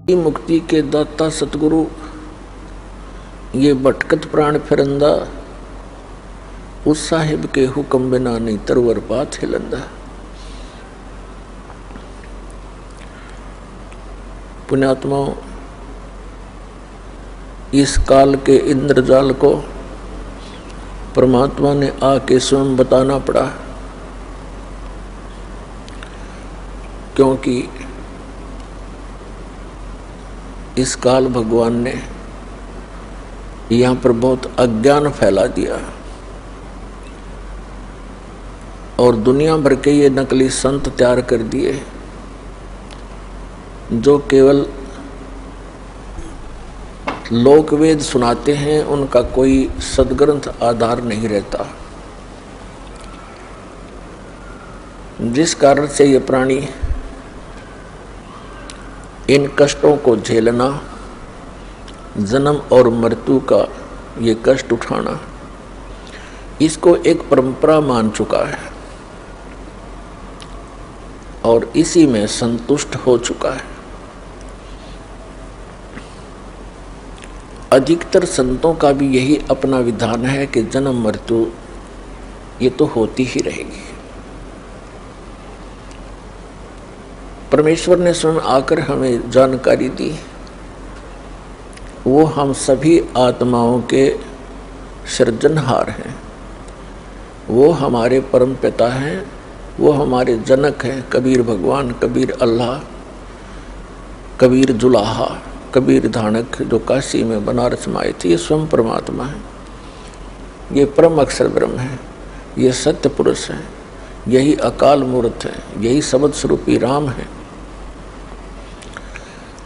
मुक्ति के दाता सतगुरु ये भटकत प्राण फिरंदा, उस साहिब के हुक्म बिना नहीं तरवर पाथ हिलंदा। पुण्यात्माओं, इस काल के इंद्रजाल को परमात्मा ने आके स्वयं बताना पड़ा, क्योंकि इस काल भगवान ने यहाँ पर बहुत अज्ञान फैला दिया और दुनिया भर के ये नकली संत तैयार कर दिए जो केवल लोकवेद सुनाते हैं, उनका कोई सदग्रंथ आधार नहीं रहता, जिस कारण से ये प्राणी इन कष्टों को झेलना, जन्म और मृत्यु का ये कष्ट उठाना, इसको एक परंपरा मान चुका है और इसी में संतुष्ट हो चुका है। अधिकतर संतों का भी यही अपना विधान है कि जन्म मृत्यु ये तो होती ही रहेगी। परमेश्वर ने स्वयं आकर हमें जानकारी दी, वो हम सभी आत्माओं के सृजनहार हैं, वो हमारे परम पिता हैं, वो हमारे जनक हैं। कबीर भगवान, कबीर अल्लाह, कबीर जुलाहा, कबीर धानक जो काशी में बनारस में आए थे, ये स्वयं परमात्मा है, ये परम अक्षर ब्रह्म है, ये सत्य पुरुष है, यही अकाल मूर्त है, यही शब्द स्वरूपी राम है।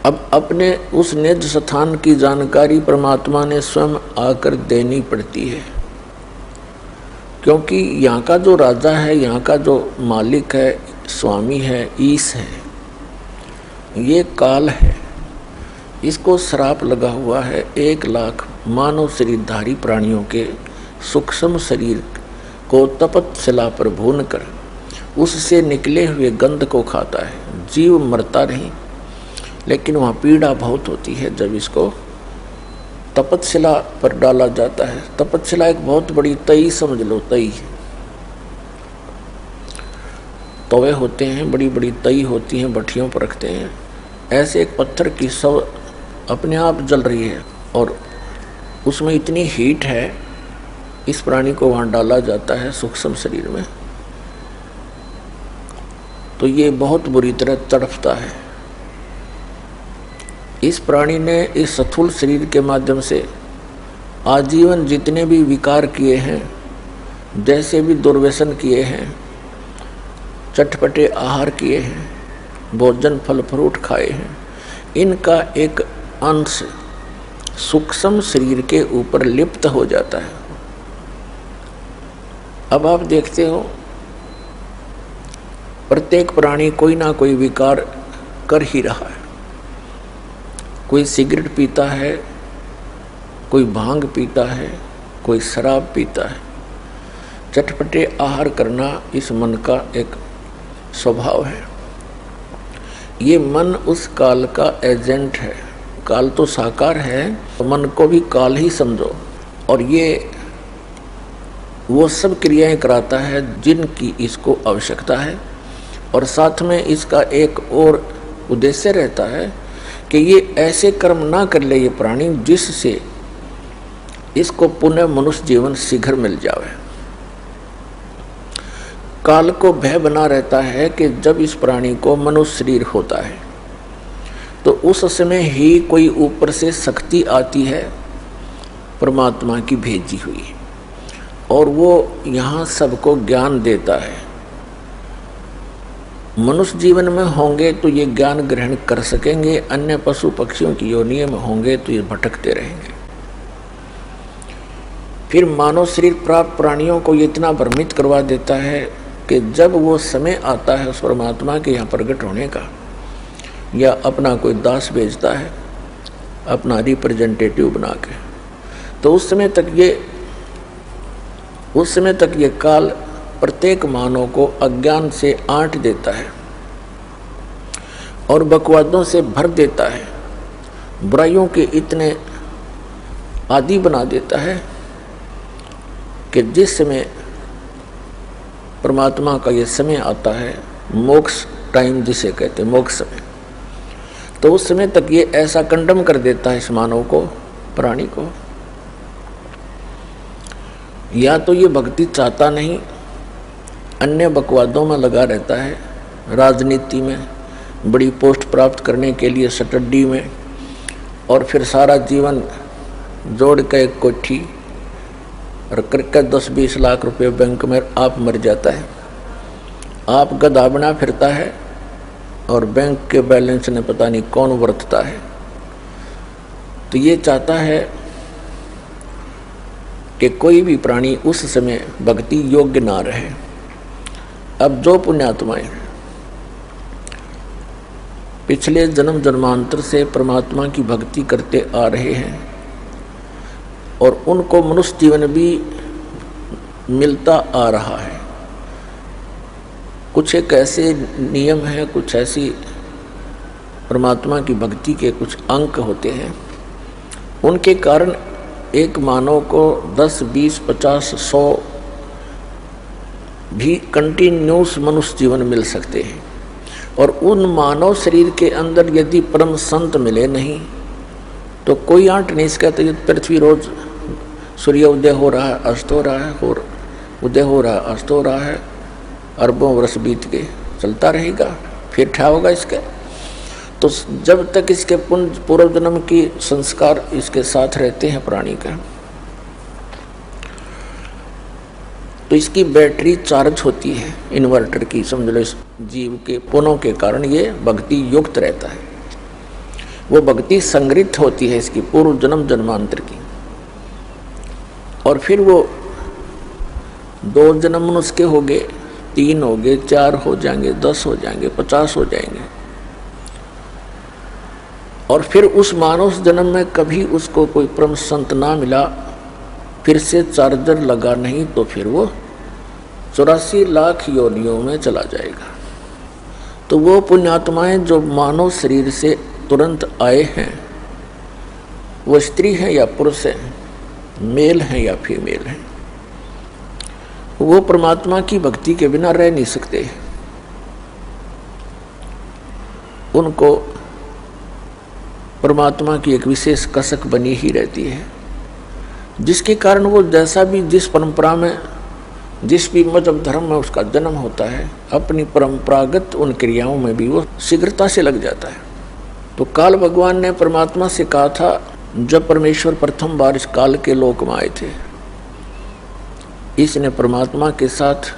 अब अपने उस निज स्थान की जानकारी परमात्मा ने स्वयं आकर देनी पड़ती है, क्योंकि यहाँ का जो राजा है, यहाँ का जो मालिक है, स्वामी है, ईश है, ये काल है। इसको श्राप लगा हुआ है 1 लाख मानव शरीरधारी प्राणियों के सूक्ष्म शरीर को तपत शिला पर भून कर उससे निकले हुए गंध को खाता है। जीव मरता नहीं, लेकिन वहाँ पीड़ा बहुत होती है जब इसको तपतशिला पर डाला जाता है। तपतशिला एक बहुत बड़ी तई समझ लो, तई तवे होते हैं, बड़ी बड़ी तई होती हैं, भट्टियों पर रखते हैं। ऐसे एक पत्थर की सब अपने आप जल रही है और उसमें इतनी हीट है, इस प्राणी को वहाँ डाला जाता है सूक्ष्म शरीर में, तो ये बहुत बुरी तरह तड़पता है। इस प्राणी ने इस स्थूल शरीर के माध्यम से आजीवन जितने भी विकार किए हैं, जैसे भी दुर्व्यसन किए हैं, चटपटे आहार किए हैं, भोजन फल फ्रूट खाए हैं, इनका एक अंश सूक्ष्म शरीर के ऊपर लिप्त हो जाता है। अब आप देखते हो प्रत्येक प्राणी कोई ना कोई विकार कर ही रहा है। कोई सिगरेट पीता है, कोई भांग पीता है, कोई शराब पीता है। चटपटे आहार करना इस मन का एक स्वभाव है। ये मन उस काल का एजेंट है। काल तो साकार है, तो मन को भी काल ही समझो। और ये वो सब क्रियाएं कराता है जिनकी इसको आवश्यकता है, और साथ में इसका एक और उद्देश्य रहता है कि ये ऐसे कर्म ना कर ले ये प्राणी जिससे इसको पुनः मनुष्य जीवन शीघ्र मिल जावे। काल को भय बना रहता है कि जब इस प्राणी को मनुष्य शरीर होता है तो उस समय ही कोई ऊपर से शक्ति आती है परमात्मा की भेजी हुई, और वो यहाँ सबको ज्ञान देता है। मनुष्य जीवन में होंगे तो ये ज्ञान ग्रहण कर सकेंगे, अन्य पशु पक्षियों की योनियों में होंगे तो ये भटकते रहेंगे। फिर मानव शरीर प्राप्त प्राणियों को ये इतना भ्रमित करवा देता है कि जब वो समय आता है उस परमात्मा के यहाँ प्रकट होने का, या अपना कोई दास भेजता है अपना रिप्रेजेंटेटिव बना के, तो उस समय तक ये काल प्रत्येक मानव को अज्ञान से आंट देता है और बकवादों से भर देता है बुराइयों के इतने आदी बना देता है कि जिस समय परमात्मा का ये समय आता है, मोक्ष टाइम जिसे कहते हैं, मोक्ष समय, तो उस समय तक ये ऐसा कंडम कर देता है इस मानव को, प्राणी को। या तो ये भक्ति चाहता नहीं, अन्य बकवादों में लगा रहता है, राजनीति में, बड़ी पोस्ट प्राप्त करने के लिए स्टडी में, और फिर सारा जीवन जोड़ के एक कोठी और करके 10-20 लाख रुपए बैंक में आप मर जाता है। आप गधा बना फिरता है और बैंक के बैलेंस ने पता नहीं कौन वर्तता है। तो ये चाहता है कि कोई भी प्राणी उस समय भक्ति योग्य ना रहे। अब जो पुण्यात्माएं पिछले जन्म जन्मांतर से परमात्मा की भक्ति करते आ रहे हैं और उनको मनुष्य जीवन भी मिलता आ रहा है, कुछ एक ऐसे नियम हैं, कुछ ऐसी परमात्मा की भक्ति के कुछ अंक होते हैं, उनके कारण एक मानव को 10, 20, 50, 100 भी कंटिन्यूस मनुष्य जीवन मिल सकते हैं। और उन मानव शरीर के अंदर यदि परम संत मिले नहीं तो कोई आंट नहीं इसका। तो ये पृथ्वी रोज सूर्य उदय हो रहा है, अस्त हो रहा है, और उदय हो रहा है, अस्त हो रहा है, अरबों वर्ष बीत के चलता रहेगा, फिर क्या होगा इसका। तो जब तक इसके पूर्व जन्म की संस्कार इसके साथ रहते हैं प्राणी का, तो इसकी बैटरी चार्ज होती है इन्वर्टर की, समझ लो। इस जीव के पुण्यों के कारण ये भक्ति युक्त रहता है, वो भक्ति संग्रहित होती है इसकी पूर्व जन्म जन्मांतर की। और फिर वो 2 जन्म उसके हो गए, 3 हो गए, 4 हो जाएंगे, 10 हो जाएंगे, 50 हो जाएंगे। और फिर उस मानव जन्म में कभी उसको कोई परम संत ना मिला, फिर से चार्जर लगा नहीं, तो फिर वो 84 लाख योनियों में चला जाएगा। तो वो पुण्यात्माएं जो मानव शरीर से तुरंत आए हैं, वो स्त्री हैं या पुरुष हैं, मेल हैं या फीमेल हैं, वो परमात्मा की भक्ति के बिना रह नहीं सकते। उनको परमात्मा की एक विशेष कसक बनी ही रहती है, जिसके कारण वो जैसा भी जिस परंपरा में, जिस भी मजहब धर्म में उसका जन्म होता है, अपनी परंपरागत उन क्रियाओं में भी वो शीघ्रता से लग जाता है। तो काल भगवान ने परमात्मा से कहा था, जब परमेश्वर प्रथम बार इस काल के लोक में आए थे, इसने परमात्मा के साथ,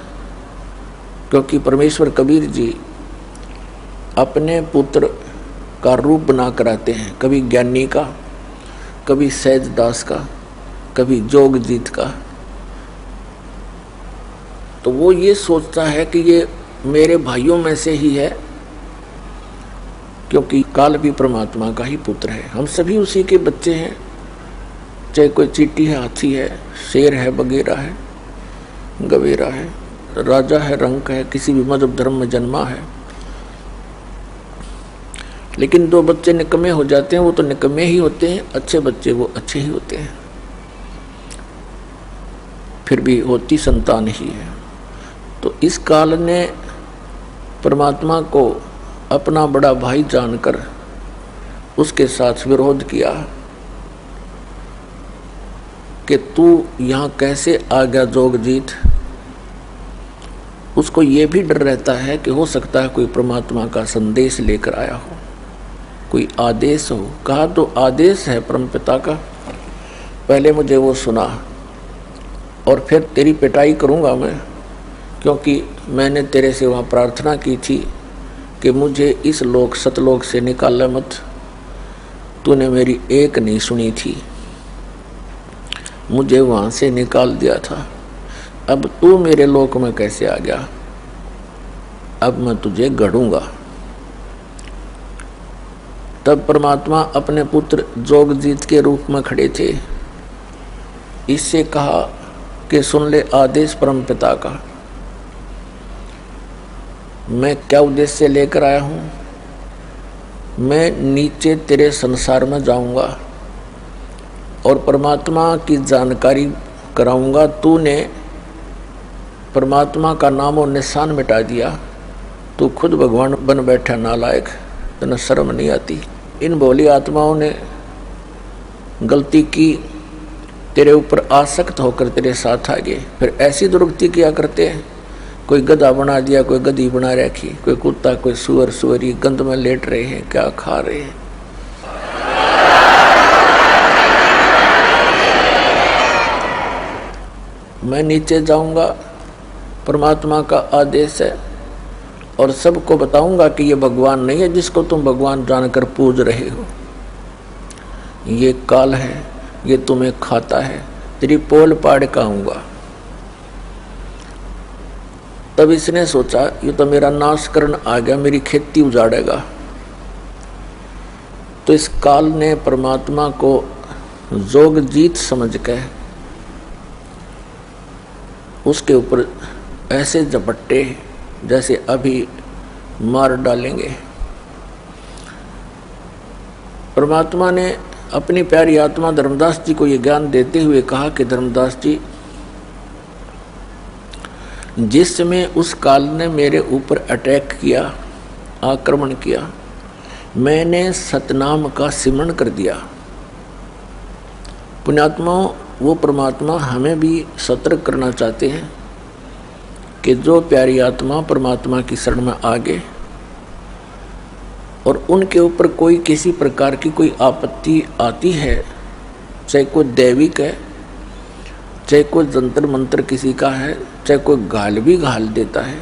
क्योंकि परमेश्वर कबीर जी अपने पुत्र का रूप बना कर आते हैं, कभी ज्ञानी का, कभी सहज दास का, कभी जोगजीत का। तो वो ये सोचता है कि ये मेरे भाइयों में से ही है, क्योंकि काल भी परमात्मा का ही पुत्र है, हम सभी उसी के बच्चे हैं। चाहे कोई चींटी है, हाथी है, शेर है, बगेरा है, गवेरा है, राजा है, रंक है, किसी भी मजहब धर्म में जन्मा है। लेकिन जो बच्चे निकम्मे हो जाते हैं वो तो निकम्मे ही होते हैं, अच्छे बच्चे वो अच्छे ही होते हैं, फिर भी होती संतान ही है। तो इस काल ने परमात्मा को अपना बड़ा भाई जानकर उसके साथ विरोध किया कि तू यहाँ कैसे आ गया जोगजीत। उसको ये भी डर रहता है कि हो सकता है कोई परमात्मा का संदेश लेकर आया हो, कोई आदेश हो। कहा तो आदेश है परमपिता का, पहले मुझे वो सुना और फिर तेरी पिटाई करूँगा मैं, क्योंकि मैंने तेरे से वहाँ प्रार्थना की थी कि मुझे इस लोक सतलोक से निकालना मत। तूने मेरी एक नहीं सुनी थी, मुझे वहाँ से निकाल दिया था। अब तू मेरे लोक में कैसे आ गया? अब मैं तुझे गढ़ूंगा। तब परमात्मा अपने पुत्र जोगजीत के रूप में खड़े थे। इससे कहा कि सुन ले आदेश परमपिता का, मैं क्या उद्देश्य लेकर आया हूँ। मैं नीचे तेरे संसार में जाऊंगा और परमात्मा की जानकारी कराऊंगा। तूने परमात्मा का नाम और निशान मिटा दिया, तू खुद भगवान बन बैठा नालायक, तने शर्म नहीं आती। इन भोली आत्माओं ने गलती की, तेरे ऊपर आसक्त होकर तेरे साथ आ गए, फिर ऐसी दुर्गति किया करते हैं। कोई गधा बना दिया, कोई गधी बना रखी, कोई कुत्ता, कोई सुअर, सुअरी गंद में लेट रहे हैं, क्या खा रहे हैं। मैं नीचे जाऊंगा, परमात्मा का आदेश है, और सबको बताऊंगा कि ये भगवान नहीं है जिसको तुम भगवान जानकर पूज रहे हो। ये काल है, ये तुम्हें खाता है, तेरी पोल पाड़ काऊंगा। तब इसने सोचा ये तो मेरा नाश करने आ गया, मेरी खेती उजाड़ेगा। तो इस काल ने परमात्मा को जोग जीत समझ के उसके ऊपर ऐसे झपट्टे जैसे अभी मार डालेंगे। परमात्मा ने अपनी प्यारी आत्मा धर्मदास जी को ये ज्ञान देते हुए कहा कि धर्मदास जी, जिस समय उस काल ने मेरे ऊपर अटैक किया, आक्रमण किया, मैंने सतनाम का सिमरण कर दिया। पुण्यात्माओं, वो परमात्मा हमें भी सतर्क करना चाहते हैं कि जो प्यारी आत्मा परमात्मा की शरण में आ गए और उनके ऊपर कोई किसी प्रकार की कोई आपत्ति आती है, चाहे कोई दैविक है, चाहे कोई जंतर मंत्र किसी का है, चाहे कोई गाल भी घाल देता है,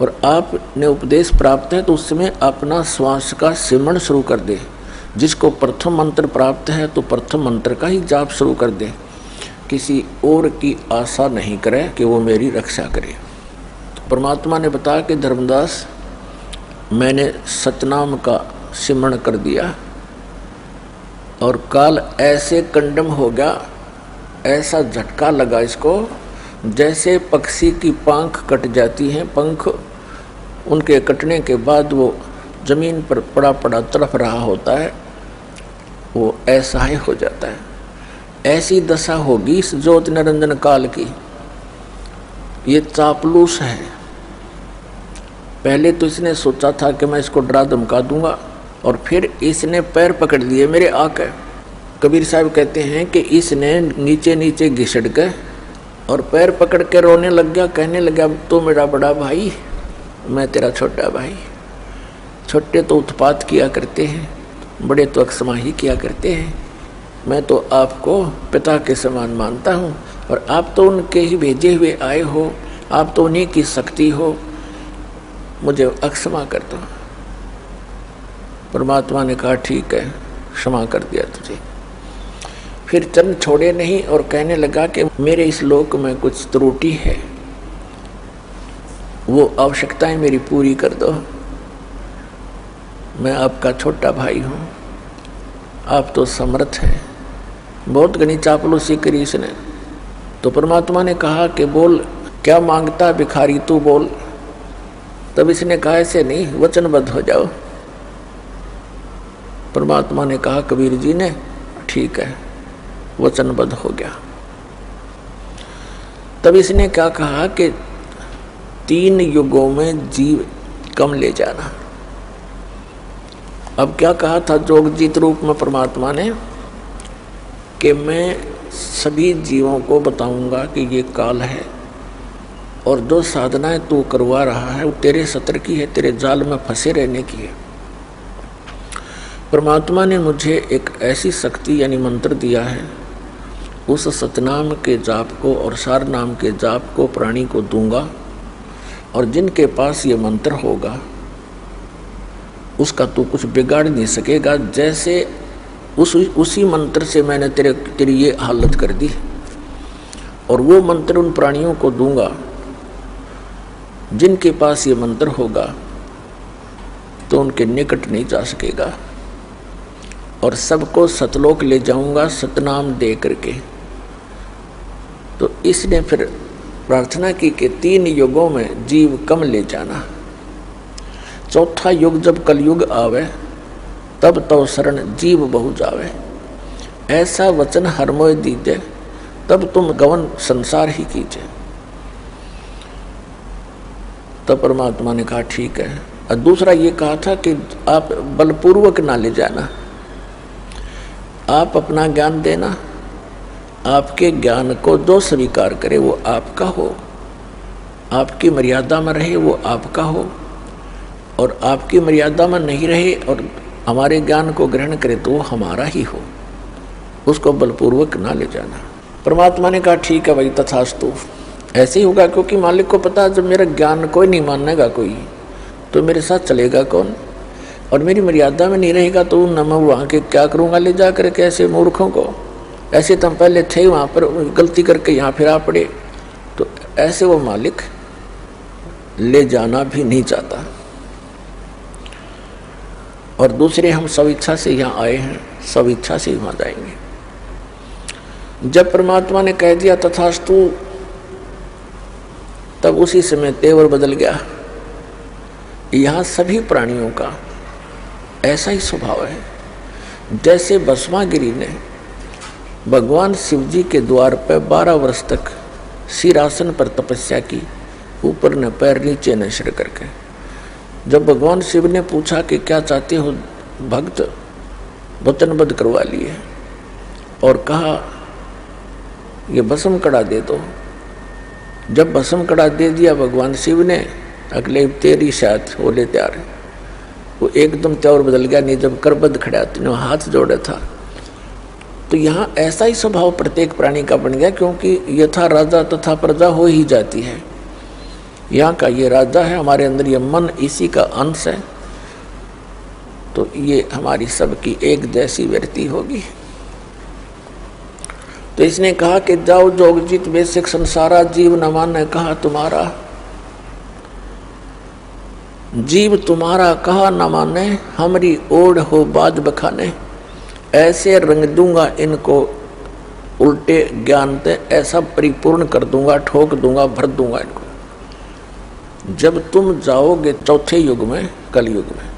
और आपने उपदेश प्राप्त है तो उसमें अपना श्वास का सिमरण शुरू कर दे। जिसको प्रथम मंत्र प्राप्त है तो प्रथम मंत्र का ही जाप शुरू कर दे, किसी और की आशा नहीं करे कि वो मेरी रक्षा करे। तो परमात्मा ने बताया कि धर्मदास, मैंने सतनाम का सिमरण कर दिया और काल ऐसे कंडम हो गया, ऐसा झटका लगा इसको जैसे पक्षी की पंख कट जाती हैं, पंख उनके कटने के बाद वो जमीन पर पड़ा पड़ा तड़प रहा होता है, वो ऐसा ही हो जाता है। ऐसी दशा होगी इस ज्योत निरंजन काल की। ये चापलूस है। पहले तो इसने सोचा था कि मैं इसको डरा धमका दूंगा, और फिर इसने पैर पकड़ लिए मेरे आकर। कबीर साहब कहते हैं कि इसने नीचे नीचे घिसट के और पैर पकड़ के रोने लग गया, कहने लगा, तो मेरा बड़ा भाई, मैं तेरा छोटा भाई। छोटे तो उत्पात किया करते हैं, बड़े तो अक्षमाही किया करते हैं। मैं तो आपको पिता के समान मानता हूँ, और आप तो उनके ही भेजे हुए आए हो, आप तो उन्हीं की शक्ति हो, मुझे अक्षमा कर दो। परमात्मा ने कहा ठीक है, क्षमा कर दिया तुझे। फिर चरण छोड़े नहीं और कहने लगा कि मेरे इस लोक में कुछ त्रुटि है, वो आवश्यकताएं मेरी पूरी कर दो। मैं आपका छोटा भाई हूँ, आप तो समर्थ हैं। बहुत घनी चापलूसी करी इसने। तो परमात्मा ने कहा कि बोल, क्या मांगता भिखारी, तू बोल। तब इसने कहा ऐसे नहीं, वचनबद्ध हो जाओ। परमात्मा ने कहा कबीर जी ने, ठीक है, वचनबद्ध हो गया। तब इसने क्या कहा कि 3 युगों में जीव कम ले जाना। अब क्या कहा था जोगजीत रूप में परमात्मा ने कि मैं सभी जीवों को बताऊंगा कि ये काल है, और जो साधनाएं तू करवा रहा है वो तेरे सत्र की है, तेरे जाल में फंसे रहने की है। परमात्मा ने मुझे एक ऐसी शक्ति यानी मंत्र दिया है, उस सतनाम के जाप को और सार नाम के जाप को प्राणी को दूंगा, और जिनके पास ये मंत्र होगा उसका तू कुछ बिगाड़ नहीं सकेगा। जैसे उसी मंत्र से मैंने तेरी ये हालत कर दी, और वो मंत्र उन प्राणियों को दूंगा जिनके पास ये मंत्र होगा, तो उनके निकट नहीं जा सकेगा, और सबको सतलोक ले जाऊंगा सतनाम दे करके। तो इसने फिर प्रार्थना की कि 3 युगों में जीव कम ले जाना। चौथा युग जब कलयुग आवे तब तो शरण जीव बहु जावे। ऐसा वचन हर मोय दीजे, तब तुम गवन संसार ही कीजिए। तब परमात्मा ने कहा ठीक है। और दूसरा ये कहा था कि आप बलपूर्वक ना ले जाना, आप अपना ज्ञान देना, आपके ज्ञान को जो स्वीकार करे वो आपका हो, आपकी मर्यादा में रहे वो आपका हो, और आपकी मर्यादा में नहीं रहे और हमारे ज्ञान को ग्रहण करे तो वो हमारा ही हो, उसको बलपूर्वक ना ले जाना। परमात्मा ने कहा ठीक है भाई, तथास्तु, ऐसे ही होगा। क्योंकि मालिक को पता जब मेरा ज्ञान कोई नहीं मानेगा कोई, तो मेरे साथ चलेगा कौन, और मेरी मर्यादा में नहीं रहेगा तो न मैं वहाँ के क्या करूँगा ले जा कर के ऐसे मूर्खों को। ऐसे तो हम पहले थे वहाँ पर, गलती करके यहाँ फिर आ पड़े, तो ऐसे वो मालिक ले जाना भी नहीं चाहता। और दूसरे हम सब इच्छा से यहाँ आए हैं, सब इच्छा से वहाँ जाएंगे। जब परमात्मा ने कह दिया तथास्तु, तब उसी समय तेवर बदल गया। यहाँ सभी प्राणियों का ऐसा ही स्वभाव है। जैसे भस्मागिरी ने भगवान शिव जी के द्वार पर 12 वर्ष तक सिरासन पर तपस्या की, ऊपर न पैर नीचे न सिर करके। जब भगवान शिव ने पूछा कि क्या चाहते हो भक्त, वचनबद्ध करवा लिए और कहा ये भस्म कड़ा दे दो। जब भस्म कड़ा दे दिया भगवान शिव ने, अगले तेरी शायद होले तैयार है, वो एकदम त्यावर बदल गया। नहीं जब करबद्ध खड़ा तो हाथ जोड़ा था। तो यहाँ ऐसा ही स्वभाव प्रत्येक प्राणी का बन गया, क्योंकि यथा राजा तथा प्रजा हो ही जाती है। यहाँ का ये राजा है, हमारे अंदर ये मन इसी का अंश है, तो ये हमारी सबकी एक जैसी वृत्ति होगी। तो इसने कहा कि जाओ जोगजित बेसिक संसारा, जीव न माने कहा तुम्हारा। जीव तुम्हारा कहा न माने, हमारी ओढ़ हो बाज बखाने। ऐसे रंग दूंगा इनको उल्टे ज्ञान से, ऐसा परिपूर्ण कर दूंगा, ठोक दूंगा, भर दूंगा इनको। जब तुम जाओगे चौथे युग में, कल युग में,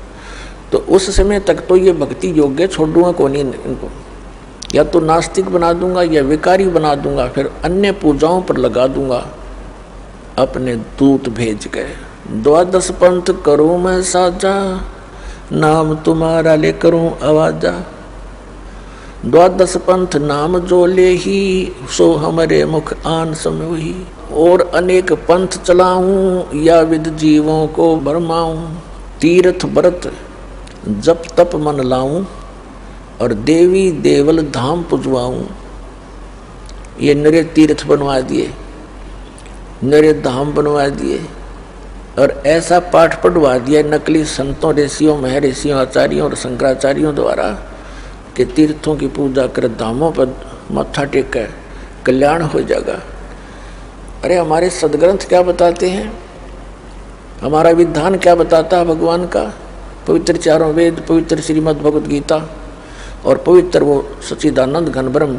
तो उस समय तक तो ये भक्ति योग्य छोड़ दूंगा को नहीं इनको, या तो नास्तिक बना दूंगा या विकारी बना दूंगा, फिर अन्य पूजाओं पर लगा दूंगा अपने दूत भेज के। 12 पंथ करूं मैं साजा, नाम तुम्हारा ले करूं आवाजा। 12 पंथ नाम जो ले ही, सो हमारे मुख आन समोही। और अनेक पंथ चलाऊं, या विद जीवों को भरमाऊं। तीर्थ व्रत जप तप मन लाऊं, और देवी देवल धाम पुजवाऊं। ये नरे तीर्थ बनवा दिए, नरे धाम बनवा दिए, और ऐसा पाठ पढ़वा दिया नकली संतों, ऋषियों, महर्षियों, आचार्यों और शंकराचार्यों द्वारा कि तीर्थों की पूजा कर, धामों पर माथा टेक कर कल्याण हो जाएगा। अरे हमारे सदग्रंथ क्या बताते हैं, हमारा विधान क्या बताता है भगवान का? पवित्र चारों वेद, पवित्र श्रीमद् भगवद गीता, और पवित्र वो सच्चिदानंद घन ब्रह्म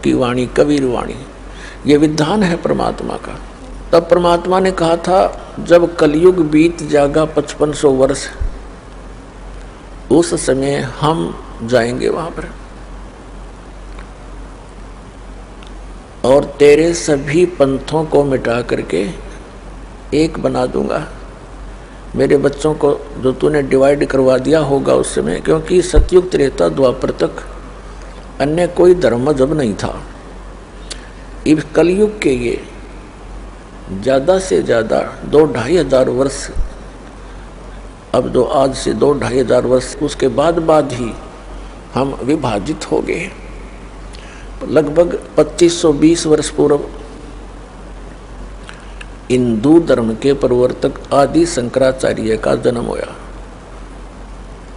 की वाणी, कबीर वाणी, ये विधान है परमात्मा का। तब परमात्मा ने कहा था जब कलयुग बीत जाएगा 5500 वर्ष, उस समय हम जाएंगे वहां पर, और तेरे सभी पंथों को मिटा करके एक बना दूंगा। मेरे बच्चों को जो तूने डिवाइड करवा दिया होगा उस समय, क्योंकि सतयुग त्रेता द्वापर तक अन्य कोई धर्म जब नहीं था। इस कलयुग के ये ज़्यादा से ज़्यादा 2-2.5 हजार वर्ष, अब जो आज से 2-2.5 हजार वर्ष उसके बाद ही हम विभाजित हो गए। लगभग 2520 वर्ष पूर्व हिंदू धर्म के प्रवर्तक आदि शंकराचार्य का जन्म होया,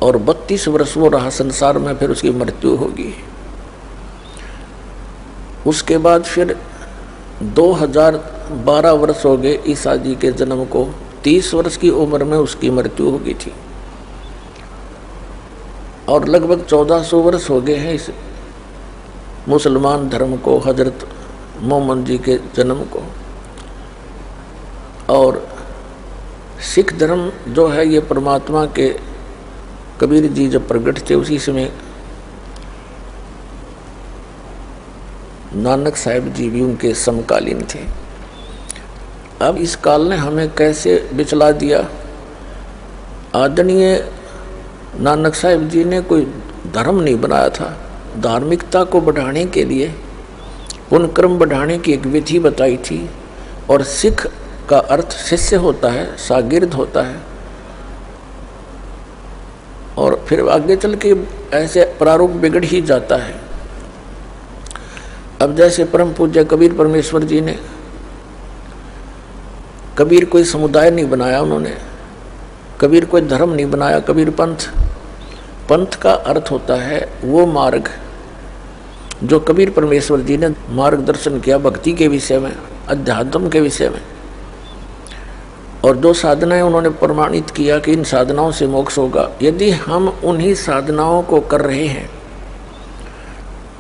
और 32 वर्ष वो रहा संसार में, फिर उसकी मृत्यु होगी। उसके बाद फिर 2012 वर्ष हो गए ईसा जी के जन्म को, 30 वर्ष की उम्र में उसकी मृत्यु हो गई थी, और लगभग 1400 वर्ष हो गए हैं इस मुसलमान धर्म को, हजरत मोहम्मद जी के जन्म को। और सिख धर्म जो है ये परमात्मा के कबीर जी जब प्रकट थे उसी समय नानक साहिब जी भी उनके समकालीन थे। अब इस काल ने हमें कैसे बिचला दिया। आदरणीय नानक साहिब जी ने कोई धर्म नहीं बनाया था, धार्मिकता को बढ़ाने के लिए पुण्य कर्म बढ़ाने की एक विधि बताई थी। और सिख का अर्थ शिष्य होता है, शागिर्द होता है। और फिर आगे चल के ऐसे प्रारूप बिगड़ ही जाता है। अब जैसे परम पूज्य कबीर परमेश्वर जी ने, कबीर कोई समुदाय नहीं बनाया उन्होंने, कबीर कोई धर्म नहीं बनाया, कबीर पंथ। पंथ का अर्थ होता है वो मार्ग जो कबीर परमेश्वर जी ने मार्गदर्शन किया भक्ति के विषय में, अध्यात्म के विषय में। और दो साधनाएं उन्होंने प्रमाणित किया कि इन साधनाओं से मोक्ष होगा। यदि हम उन्हीं साधनाओं को कर रहे हैं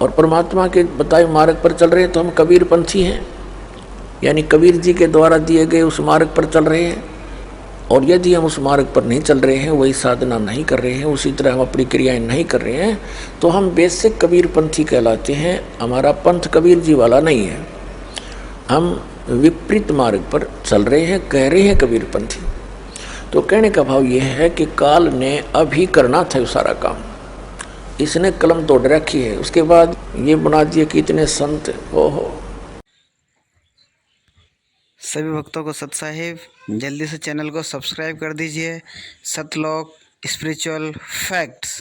और परमात्मा के बताए मार्ग पर चल रहे हैं तो हम कबीर पंथी हैं, यानी कबीर जी के द्वारा दिए गए उस मार्ग पर चल रहे हैं। और यदि हम उस मार्ग पर नहीं चल रहे हैं, वही साधना नहीं कर रहे हैं, उसी तरह हम अपनी क्रियाएं नहीं कर रहे हैं, तो हम बेसिक कबीर पंथी कहलाते हैं। हमारा पंथ कबीर जी वाला नहीं है, हम विपरीत मार्ग पर चल रहे हैं, कह रहे हैं कबीर पंथी। तो कहने का भाव यह है कि काल ने अभी करना था सारा काम, इसने कलम तोड़ रखी है, उसके बाद ये बना दिया कि इतने संत ओहो। सभी भक्तों को सत साहिब, जल्दी से चैनल को सब्सक्राइब कर दीजिए। सतलोक स्पिरिचुअल फैक्ट्स।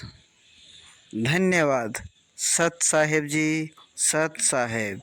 धन्यवाद। सत साहिब जी, सत साहिब।